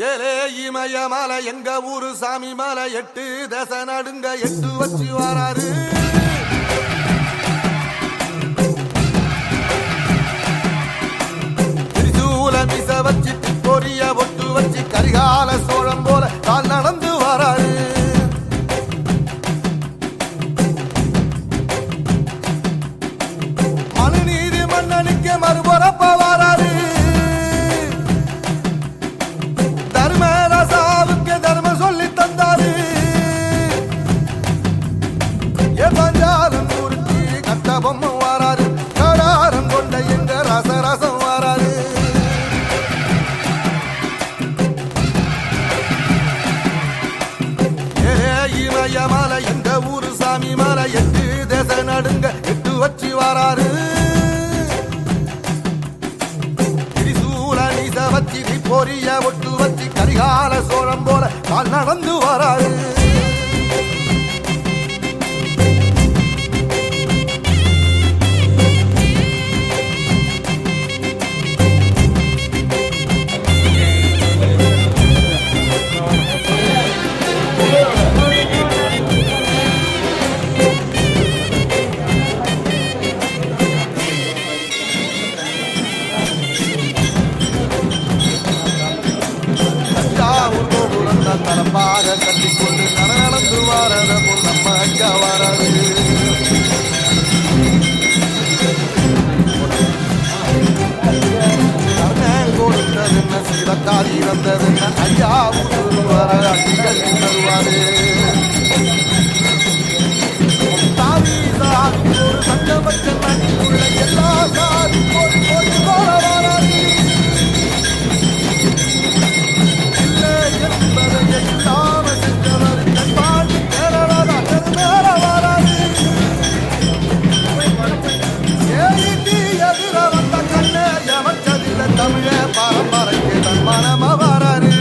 ஏலே இமய மலை எங்க ஊரு சாமி மலை 8 தசை நடுங்க 8 வச்சு வராரு. திரிசூல மிச வச்சு பொரிய ஒட்டு வச்சு கரிகால சோழம் போல கால் நடந்து வராரு. மனுநீதி மன்னனுக்கு மறுபுறப்ப வராரு. தர்மராசாவுக்கு தர்மம் சொல்லி தந்தாரு. பஞ்சாலம் ஊருக்கு கட்ட பொம்மை வராரு. கடாரம் கொண்ட எங்க ரசரசம் வராரு. இமய மலை எங்க ஊரு சாமி மலை 8 தேச நடுங்க 8 வச்சு வராரு. வச்சு பொரிய ஒட்டு வச்சு கரிகால சோழம் போல கால் நடந்து வராரு. தரப்பாக கட்டிக்கொண்டு நடந்து வாரத போல் நம்ம ஐயா வராது. கொடுத்தது என்ன சீதக்காதி வந்தது என்ன ஐயா வர அடிகள் தருவாரு. ஒரு சங்கபட்ச நாட்டிலுள்ள எல்லா சாதி போய் போய் வராது. தமிழ பரம்பரைக்கு தன் மனம வராரு.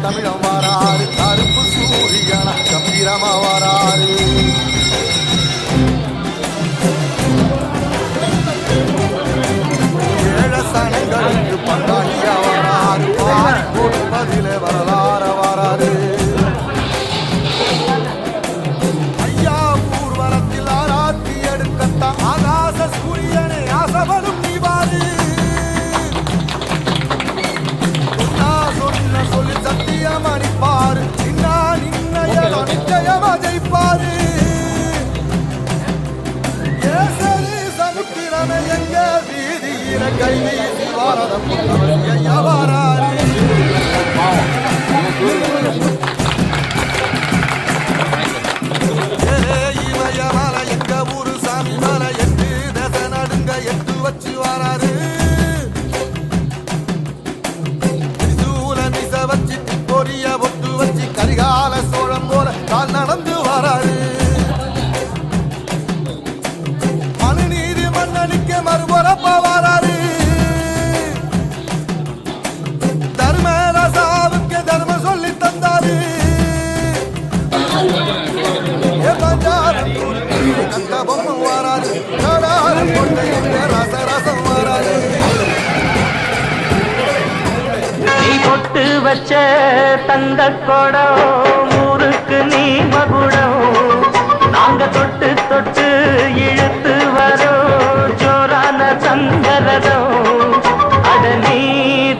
தமிழம் வராரு. கருப்பு சூரியன கம்பீரமா வராரு. ஏழசனங்களுக்கு பங்காளியா வராரு. பாரி கொடுப்பதிலே வரலாற வராரு. ஐயா ஊர்வலத்தில் ஆராத்தி எடுக்கத்த ஆகாச சூரியனே ஆசவனும் நீவாரு. சொல்லி சத்தியம் அளிப்பாரு. நிச்சயமா ஜெயிப்பாரு. சமுத்திரமே எங்க வீதியில கை வீசி வாரதம் வராரு. இமய மலை எங்க ஊரு சாமி மலை 8 தசை நடுங்க 8 வச்சு வராரு. வச்சு பொரிய ஒட்டு வச்சு கரிகால சோழம் போல கால் நடந்து வராரு. மனுநீதி மன்னனுக்கு மறுபுறப்ப வராரு. தர்மராசாவுக்கு தர்மம் சொல்லி தந்தாரு. பஞ்சாலம் கட்ட பொம்மை வராரு. கடாரம் கொண்ட எங்க ரசரசம் வராரு. பொட்டு வச்ச தந்த கொடம் ஊருக்கு நீ மகுடம். நாங்க தொட்டு தொட்டு இழுத்து வரோம் ஜோரான சங்கரதம். அட நீ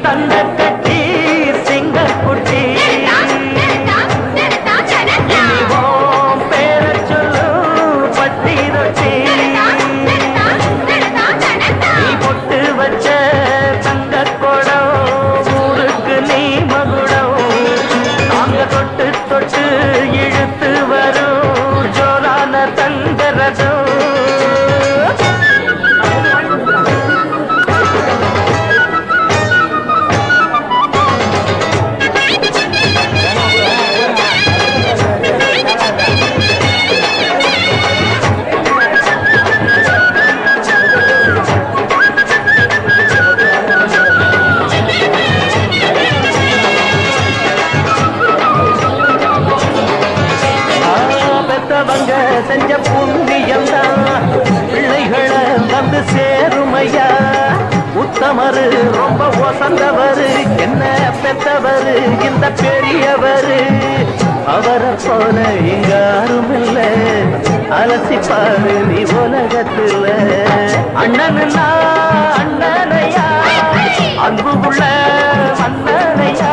தந்த கட்டி சிங்க குட்டி பேர சொல்லு பட்டி ரொட்டி. நீ பொட்டு வச்ச தங்க கொடம் தொட்டு தொட்டு இழுத்து வரும் ஜோரான தங்கரதம். உத்தமரு ரொம்ப ஒசந்தவரு என்ன பெத்தவரு இந்த பெரியவரு அவரை போல இங்க யாரும் இல்ல அலசிப்பாரு நீ உலகத்துல அண்ணனுன்னா அண்ணனையா அன்பு உள்ள அண்ணனையா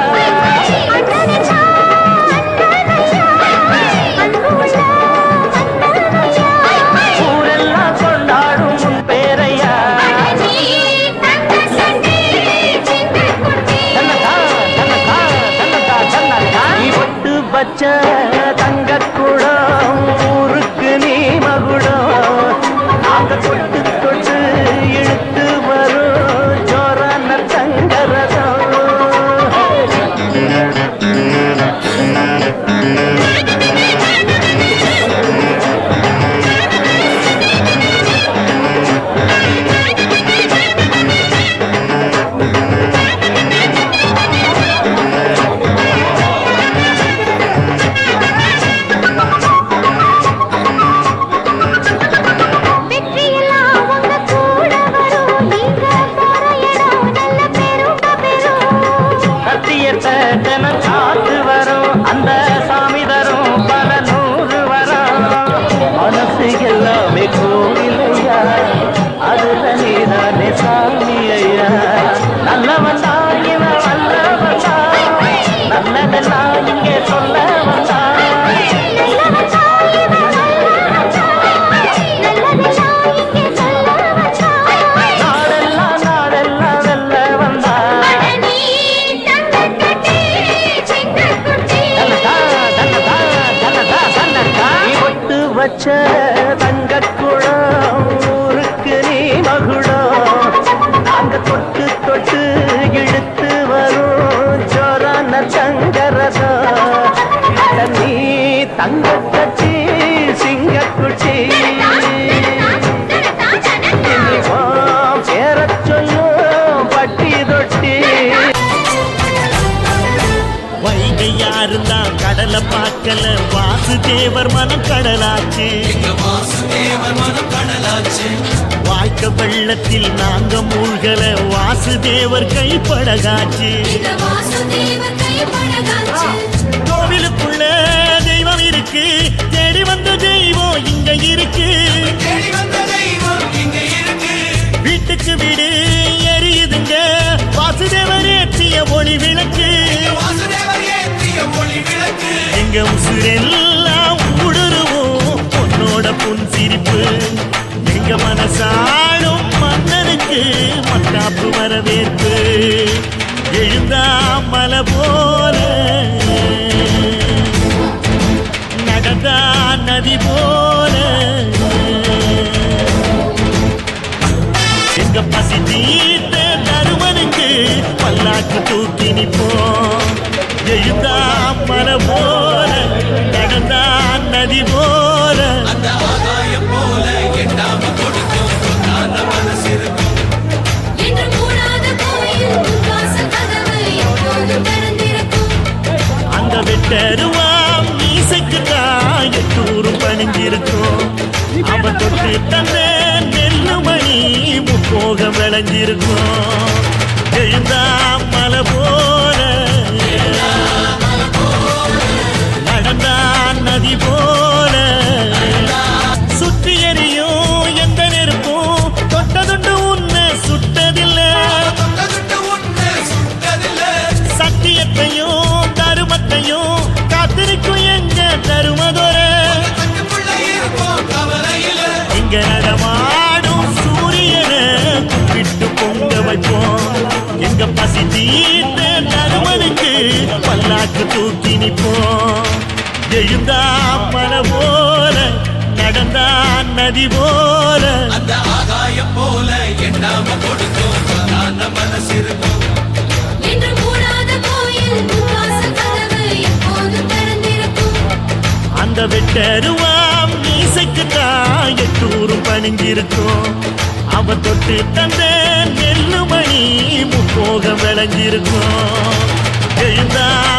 ஊரெல்லாம் கொண்டாடும் உன் பேரையா நீ ஒட்டு பச்ச தங்கக்குடம் ஊருக்கு நீ மகுடம் நாங்க தொட்டு தொட்டு இழுத்து வரும் ஜோரான தங்கரதம் காத்து வரும் அந்த சாமி தரும் பல நூறு வரும் மனசு எல்லாமே கோவிலையா அதுல நீதானே சாமி ஐயா நல்லவன் தான் இவன் வல்லவன் தான் நல்லதெல்லாம் இங்கே சொல்ல வந்தான் வச்ச தங்கக்குடம் ஊருக்கு நீ மகுடம் நாங்க தொட்டு தொட்டு இழுத்து வரும் ஜோரான தங்கரதம் நீ தங்க கட்சி சிங்கக்குச்சி பேர சொல்லும் பட்டி தொட்டி வைகையாருந்தான் கடலை பார்க்கல வாசுதேவர் மனம் கடலாச்சு வாய்க்க வெள்ளத்தில் நாங்க மூழ்கல வாசுதேவர் கைப்படகாச்சு கோவிலுக்குள்ள தெய்வம் இருக்கு தேடி வந்த தெய்வம் இங்க இருக்கு வீட்டுக்கு வீடு எரியுதுங்க வாசுதேவர் ஏற்றிய ஒளி விளக்கு எங்க உசுரெல்லாம் ஊடுருவோம் பொன்னோட புன் சிரிப்பு எங்க மனசாடும் மன்னனுக்கு மத்தாப்பு வரவேற்பு எழுந்தா மலை போல நடந்தா நதி போல எங்க பசி தீர்த்த தருமனுக்கு பல்லாக்கு தூக்கி நிப்போம் எழுந்தா மலை போல நடந்தா நதி போல போல எட்டாம கொடுக்கும் அந்த வெட்டருவாம் மீசைக்குத்தான் எட்டூரும் பணிஞ்சிருக்கும் அவன் தொட்டு தந்த நெல்லுமணி முப்போகம் விளைஞ்சிருக்கும் எழுந்தா மலை போல நடந்தா நதி போல சுற்றி எரியும் எந்த நெருப்பும் தொட்டதுண்டு உன்னை சுட்டதில்லை சத்தியத்தையும் தருமத்தையும் காத்திருக்கும் எங்க தருமதொர இங்க நடமாடும் சூரியனை விட்டு பொங்க வைப்போம் எங்க பசி தீர்த்த தருமனுக்கு பல்லாக்கு தூக்கி நிப்போம் எழுந்தா மலை போல நடந்தா நதி போல அந்த ஆகாயம் போல எண்ணாம கொடுக்கும் மனசு இருக்கும் அந்த வெட்டருவாம் மீசைக்குத்தான் எட்டூரும் பணிஞ்சிருக்கும் அவ தொட்டு தந்த நெல்லுமணி முப்போகம் விளைஞ்சிருக்கும் எழுந்தா